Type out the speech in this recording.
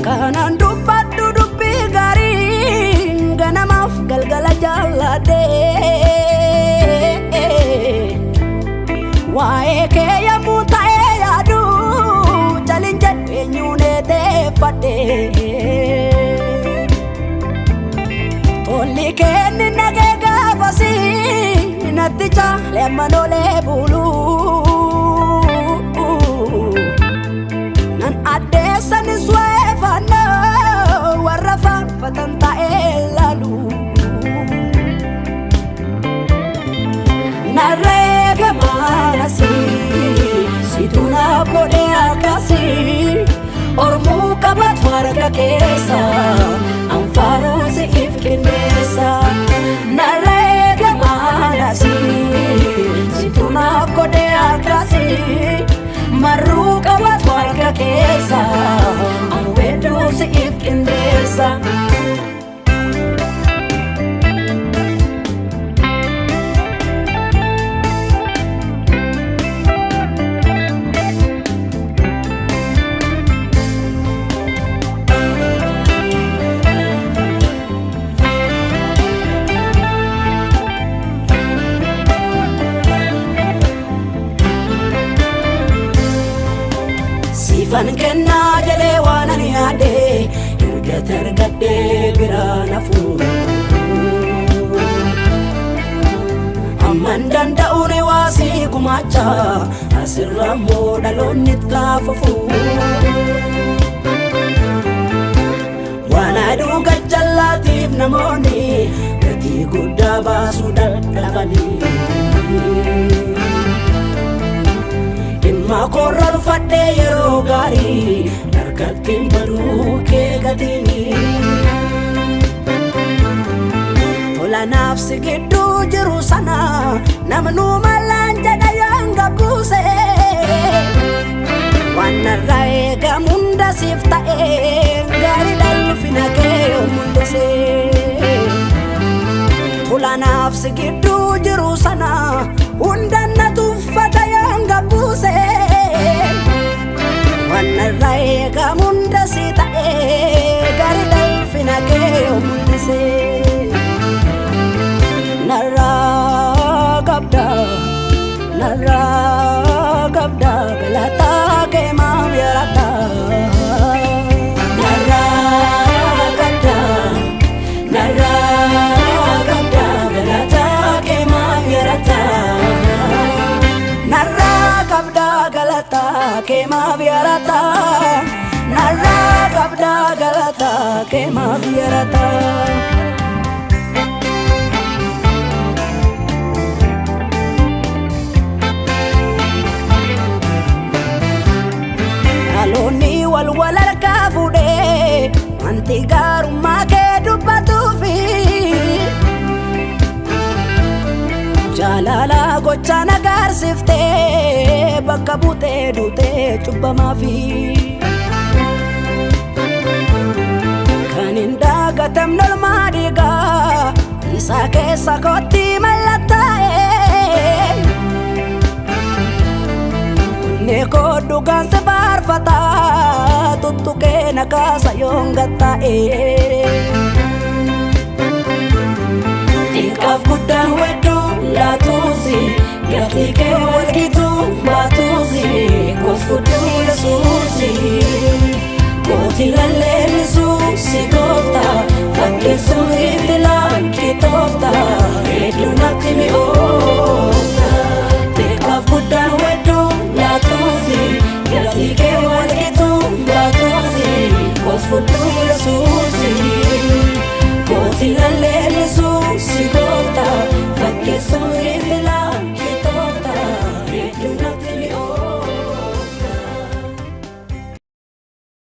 kanan dubbadhu dubbii gaarii ganamaaf galgala jaalladhe waa'ee kee yommuu ta'ee yaadu jalin jedhu eenyuun eeteeffadhe tolli keenni nagee gaafasii natti caale ammanoolee buluu nan addeessanis weeffannoo warra faarfatan ta'ee laalu narree maanasii situ naaf godhee akkasii ormuu qabatu harka keessa anfaaruu siif kenneessa narree maanasii situ naaf godhee akkasii marruu qabatu harka keessa anweedduu siif kenneessa. Sifan kennaa jedhee waan ani yaade erga targadhee biraa nafuun amman danda'uun waasii gumaacha asirraa immoo dhaloonni itti waan aduu gajjallaatiif namoonni gatii guddaa baasuu dadhabanii makorra dhufadhee yeroo gaarii dargattiin baduu kee gatiini tola naaf si gidduu jiru sana namnuu mallaan jedha yanga buuse waan narraa eegamu hunda siif ta'ee gaarii dhalfina kee yoo mul'ise tola naaf si gidduu jiru sana hunda na tuffata yanga buuse wanarraa eegamu hunda si ta'ee gaarii dhalfina kee yoo mul'ise narraa qabda galataa kee maaf yarata narraa qabda galataa kee maaf yarata narraa qabda galataa kee maaf yarata narraa qabda galataa kee maaf yarata. Dhaloonni walwal harkaa fuudhee wanti gaarummaa kee dubbatuufi jaalala gochaan agarsiiftee bakka buutee duutee cubbamaafi kan hin dagatamne olmaa dhiigaa isaa keessa kootti mallattaa'ee onnee koo dhugaan si faarfataa tuttuqee nakaasa yoon gattaa'ee xiqqaaf guddaan wedduu laatuusi gatii kee walgituu baatuusi gooftudduu yesuusi gootii lalleellisuu si goofta fakkeessuu itti laankii